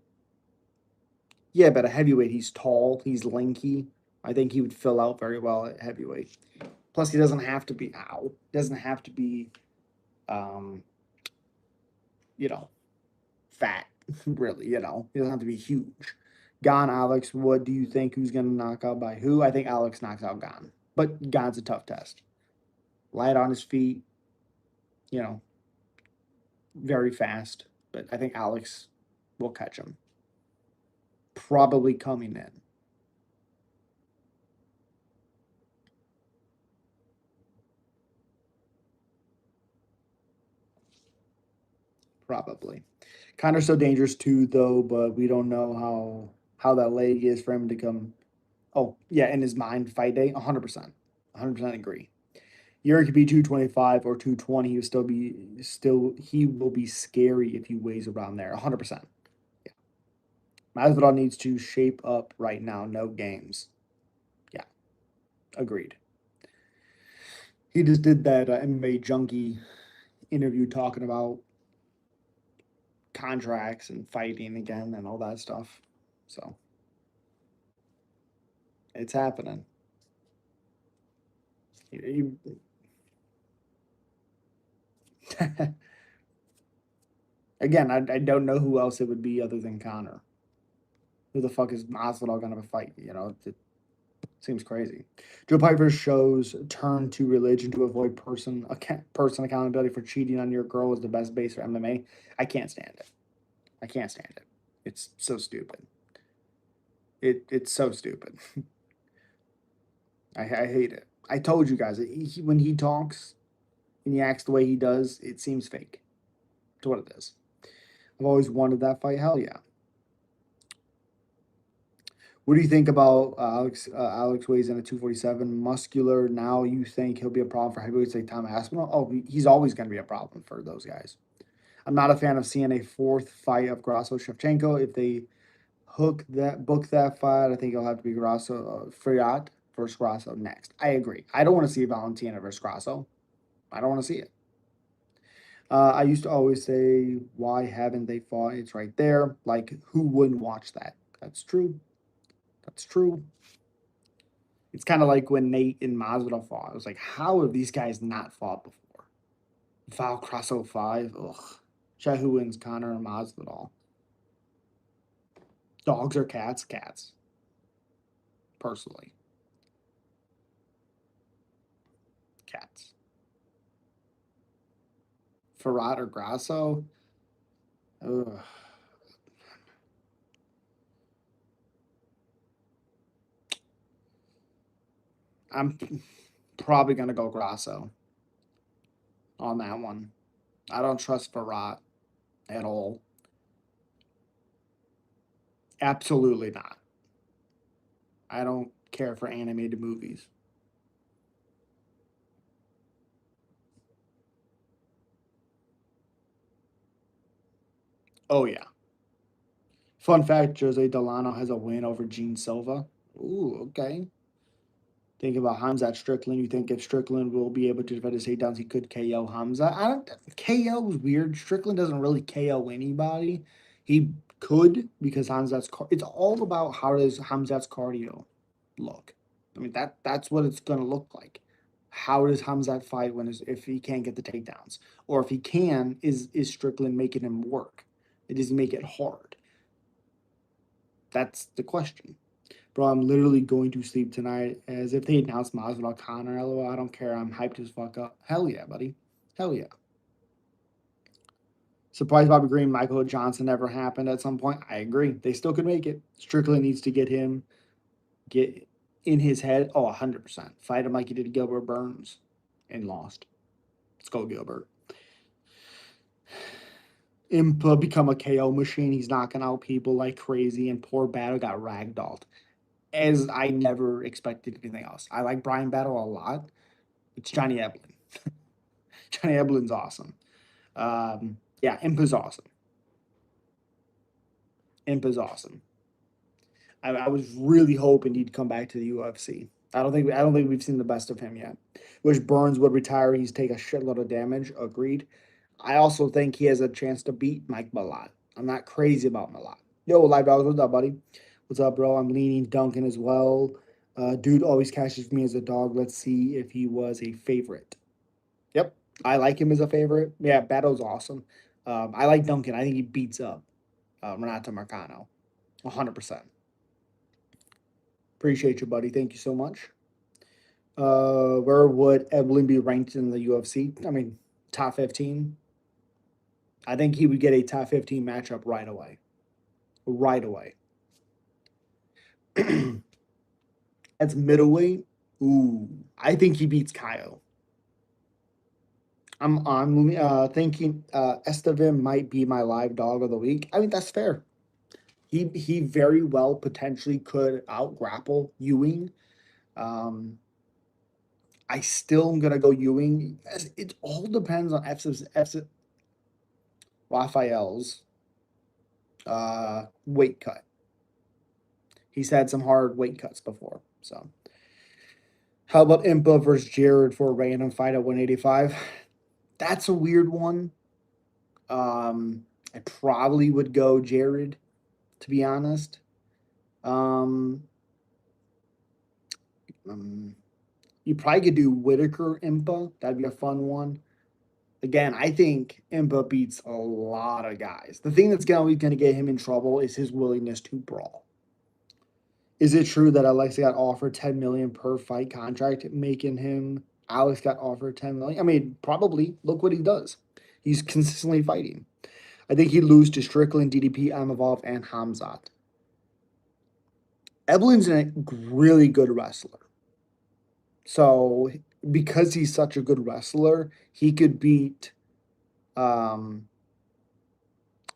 Speaker 1: Yeah, but a heavyweight, he's tall, he's lanky. I think he would fill out very well at heavyweight. Plus, he doesn't have to be doesn't have to be, um, you know, fat. Really, he doesn't have to be huge. Gon, Alex, what do you think? Who's gonna knock out by who? I think Alex knocks out Gon, but Gon's a tough test. Light on his feet, you know, very fast. But I think Alex will catch him. Probably coming in. Probably. Connor's so dangerous too, though. But we don't know how that leg is for him to come. Oh, yeah, in his mind, fight day, 100%. 100% agree. Yuri could be 225 or 220. He will be scary if he weighs around there. 100%. Yeah. Masvidal needs to shape up right now. No games. Yeah, agreed. He just did that MMA junkie interview talking about contracts and fighting again and all that stuff. So it's happening. He- Again, I don't know who else it would be other than Connor. Who the fuck is Masvidal gonna fight? It seems crazy. Joe Piper shows turn to religion to avoid person accountability for cheating on your girl is the best base for MMA. I can't stand it. I can't stand it. It's so stupid. It's so stupid. I hate it. I told you guys when he talks and he acts the way he does, it seems fake. To what it is. I've always wanted that fight. Hell yeah. What do you think about Alex? Alex weighs in at 247, muscular. Now you think he'll be a problem for heavyweights like Tom Aspinall? Oh, he's always going to be a problem for those guys. I'm not a fan of seeing a fourth fight of Grasso Shevchenko. If they book that fight, I think it'll have to be Grasso Friat versus Grasso next. I agree. I don't want to see Valentina versus Grasso. I don't want to see it. I used to always say, why haven't they fought? It's right there. Like, who wouldn't watch that? That's true. That's true. It's kind of like when Nate and Masvidal fought. I was like, how have these guys not fought before? Val Crosso 5. Ugh. Check who wins, Connor and Masvidal. Dogs or cats? Cats. Personally. Cats. Farad or Grasso? Ugh. I'm probably going to go Grasso on that one. I don't trust Farad at all. Absolutely not. I don't care for animated movies. Oh, yeah. Fun fact, Jose Delano has a win over Gene Silva. Ooh, okay. Think about Hamzat Strickland. You think if Strickland will be able to defend his takedowns, he could KO Hamza. I don't. KO is weird. Strickland doesn't really KO anybody. He could because It's all about how does Hamzat's cardio look. I mean that's what it's gonna look like. How does Hamzat fight if he can't get the takedowns, or if he can, is Strickland making him work? It does he make it hard? That's the question. Bro, I'm literally going to sleep tonight as if they announced Masvidal Conor. LOL, I don't care. I'm hyped as fuck up. Hell yeah, buddy. Hell yeah. Surprised Bobby Green, Michael Johnson never happened at some point. I agree. They still could make it. Strickland needs to get in his head. Oh, 100%. Fight him like he did Gilbert Burns and lost. Let's go, Gilbert. Impa become a KO machine. He's knocking out people like crazy, and poor Battle got ragdolled. As I never expected anything else. I like Brian Battle a lot. It's Johnny Eblin. Johnny Eblin's awesome. Yeah, Impa's awesome. Impa's awesome. I was really hoping he'd come back to the UFC. I don't think we've seen the best of him yet. Wish Burns would retire. He's take a shitload of damage. Agreed. I also think he has a chance to beat Mike Malott. I'm not crazy about Malott. Yo, live dogs, what's up, buddy? What's up, bro? I'm leaning Duncan as well. Dude always cashes me as a dog. Let's see if he was a favorite. Yep, I like him as a favorite. Yeah, Battle's awesome. I like Duncan. I think he beats up Renato Marcano, 100%. Appreciate you, buddy. Thank you so much. Where would Evelyn be ranked in the UFC? I mean, top 15. I think he would get a top 15 matchup right away. Right away. That's middleweight. Ooh, I think he beats Kyle. I'm thinking Estevan might be my live dog of the week. I mean, that's fair. He very well potentially could out grapple Ewing. Um, I still am gonna go Ewing. It all depends on F's Raphael's weight cut. He's had some hard weight cuts before. So how about Impa versus Jared for a random fight at 185? That's a weird one. I probably would go Jared, to be honest. Um, um, you probably could do Whitaker Impa. That'd be a fun one. Again, I think Impa beats a lot of guys. The thing that's going to get him in trouble is his willingness to brawl. Is it true that Alex got offered 10 million per fight contract, making him Alex got offered 10 million? I mean, probably. Look what he does. He's consistently fighting. I think he'd lose to Strickland, DDP, Amavov, and Hamzat. Eblin's a really good wrestler. So because he's such a good wrestler, he could beat um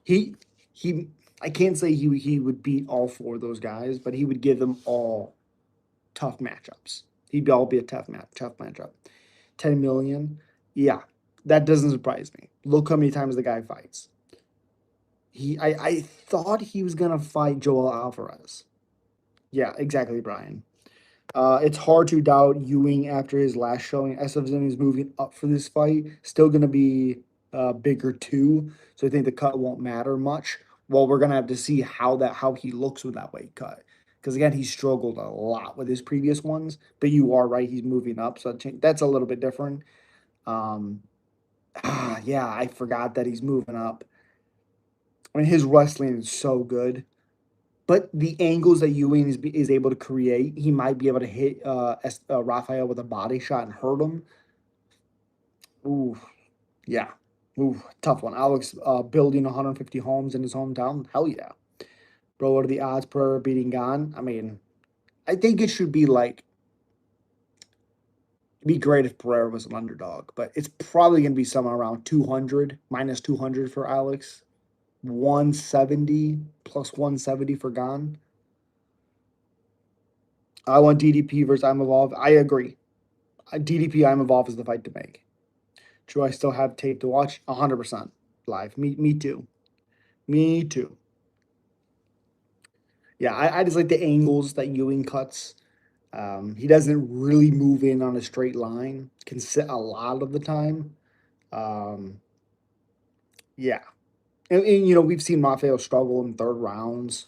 Speaker 1: he he I can't say he would beat all four of those guys, but he would give them all tough matchups. He'd all be a tough matchup. 10 million. Yeah. That doesn't surprise me. Look how many times the guy fights. I thought he was gonna fight Joel Alvarez. Yeah, exactly, Brian. It's hard to doubt Ewing after his last showing. SF is moving up for this fight. Still going to be bigger too, so I think the cut won't matter much. Well, we're gonna have to see how he looks with that weight cut, because again, he struggled a lot with his previous ones. But you are right; he's moving up, so that's a little bit different. Um, yeah, I forgot that he's moving up. I mean, his wrestling is so good. But the angles that Ewing is able to create, he might be able to hit Raphael with a body shot and hurt him. Ooh, yeah. Ooh, tough one. Alex building 150 homes in his hometown. Hell yeah. Bro, what are the odds per beating Gone? I mean, I think it should be like, it'd be great if Pereira was an underdog, but it's probably going to be somewhere around 200, minus 200 for Alex, 170 plus 170 for Gone. I want DDP versus I'm Evolved. I agree. DDP I'm Evolved is the fight to make. Do I still have tape to watch? 100% live. Me too. Me too. Yeah, I just like the angles that Ewing cuts. He doesn't really move in on a straight line. Can sit a lot of the time. Um, yeah, and we've seen Maffeo struggle in third rounds.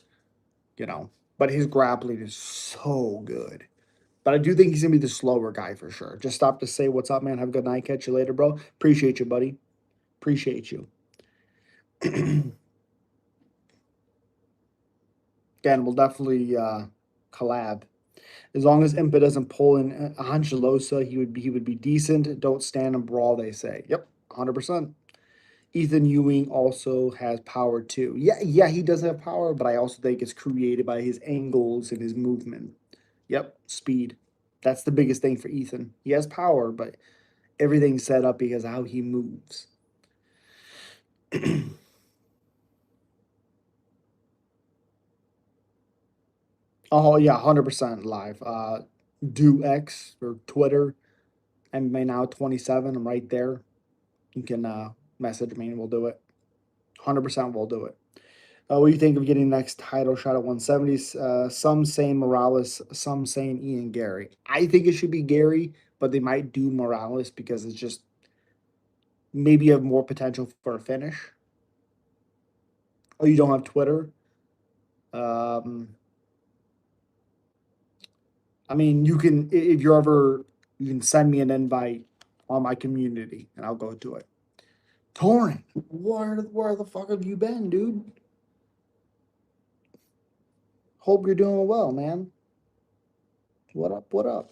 Speaker 1: You know, but his grappling is so good. But I do think he's gonna be the slower guy for sure. Just stop to say what's up, man. Have a good night. Catch you later, bro. Appreciate you, buddy. Appreciate you. Again, we'll definitely collab. As long as Impa doesn't pull in Angelosa, he would be decent. Don't stand and brawl, they say. Yep, 100%. Ethan Ewing also has power too. Yeah, he does have power, but I also think it's created by his angles and his movement. Yep, speed. That's the biggest thing for Ethan. He has power, but everything's set up because of how he moves. Oh yeah, 100% live. Do X or Twitter, MMA Now 27. I'm right there. You can message me and we'll do it. 100% we'll do it. What do you think of getting next title shot at 170? Some saying Morales, some saying Ian Gary. I think it should be Gary, but they might do Morales because it's just maybe you have more potential for a finish. Oh, you don't have Twitter? Um, I mean, you can if you're ever you can send me an invite on my community and I'll go to it. Torrent, where the fuck have you been, dude? Hope you're doing well, man. What up? What up?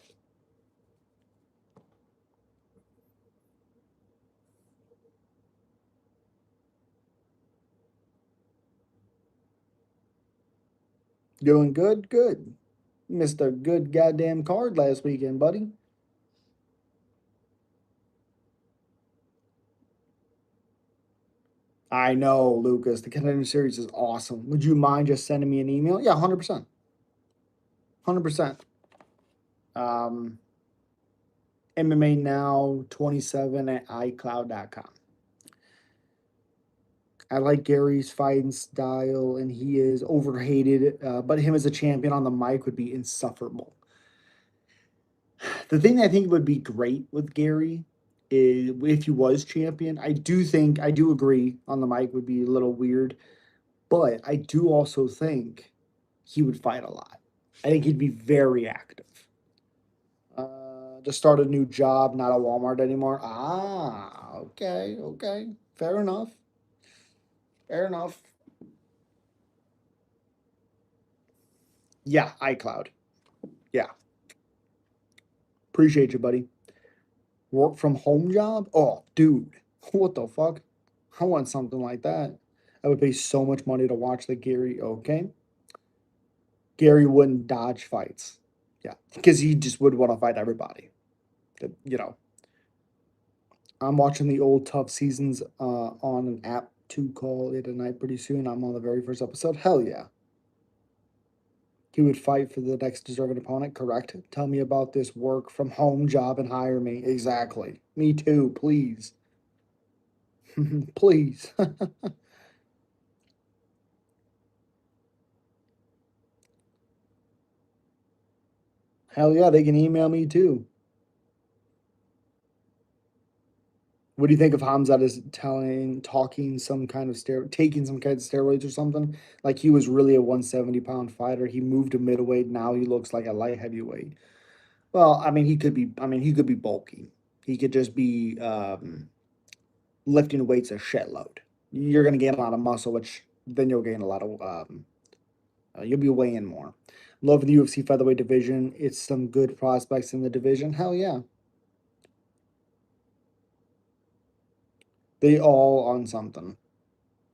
Speaker 1: Doing good? Good. Missed a good goddamn card last weekend, buddy. I know, Lucas. The contender series is awesome. Would you mind just sending me an email? Yeah, 100%. 100%. Um, MMA Now 27 at iCloud.com. I like Gary's fighting style, and he is overhated. But him as a champion on the mic would be insufferable. The thing I think would be great with Gary is if he was champion. I do agree on the mic would be a little weird, but I do also think he would fight a lot. I think he'd be very active. To start a new job, not a Walmart anymore. Ah, okay, okay, fair enough, fair enough. Yeah, iCloud. Yeah, appreciate you, buddy. Work from home job? Oh, dude, what the fuck? I want something like that. I would pay so much money to watch the Gary. Okay, Gary wouldn't dodge fights. Yeah, because he just would want to fight everybody. You know, I'm watching the old tough seasons on an app to call it a night pretty soon. I'm on the very first episode. Hell yeah. He would fight for the next deserving opponent, correct? Tell me about this work from home job and hire me. Exactly. Me too, please. Please. Hell yeah, they can email me too. What do you think of Hamzat is talking some kind of taking some kind of steroids or something? Like he was really a 170-pound fighter. He moved to middleweight. Now he looks like a light heavyweight. Well, I mean, he could be. I mean, he could be bulky. He could just be lifting weights a shitload. You're gonna gain a lot of muscle, which then you'll gain a lot of. You'll be weighing more. Love the UFC featherweight division. It's some good prospects in the division. Hell yeah, they all on something.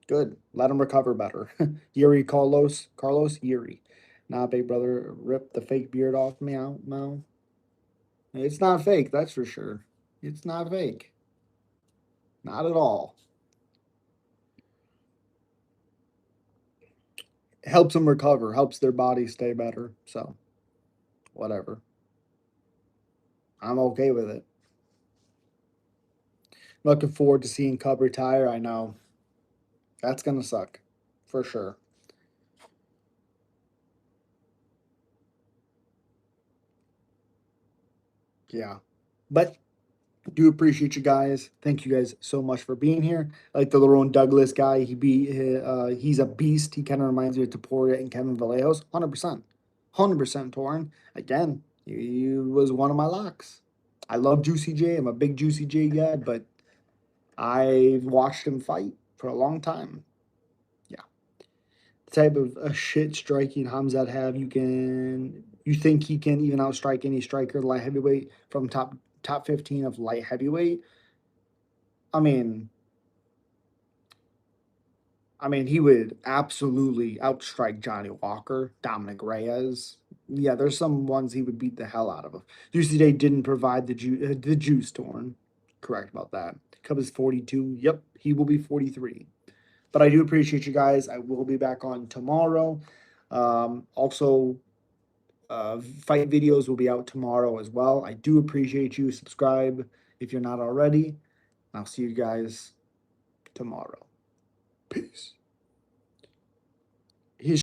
Speaker 1: Good. Let them recover better. Yuri Carlos Yuri. Nah, big brother, rip the fake beard off. Meow, meow. It's not fake, that's for sure. It's not fake. Not at all. Helps them recover, helps their body stay better. So, whatever. I'm okay with it. Looking forward to seeing Cub retire. I know that's gonna suck, for sure. Yeah, but do appreciate you guys. Thank you guys so much for being here. Like the Lerone Douglas guy, he's a beast. He kind of reminds me of Taporia and Kevin Vallejos. 100%, 100% Torin. Again, he was one of my locks. I love Juicy J. I'm a big Juicy J guy, but I've watched him fight for a long time. Yeah, the type of shit striking Hamzat have, you think he can even outstrike any striker light heavyweight from top 15 of light heavyweight? I mean, he would absolutely outstrike Johnny Walker, Dominic Reyes. Yeah, there's some ones he would beat the hell out of. Juicy Day didn't provide the juice torn. Correct about that. Cub is 42. Yep, he will be 43. But I do appreciate you guys. I will be back on tomorrow. Also, fight videos will be out tomorrow as well. I do appreciate you. Subscribe if you're not already. I'll see you guys tomorrow. Peace.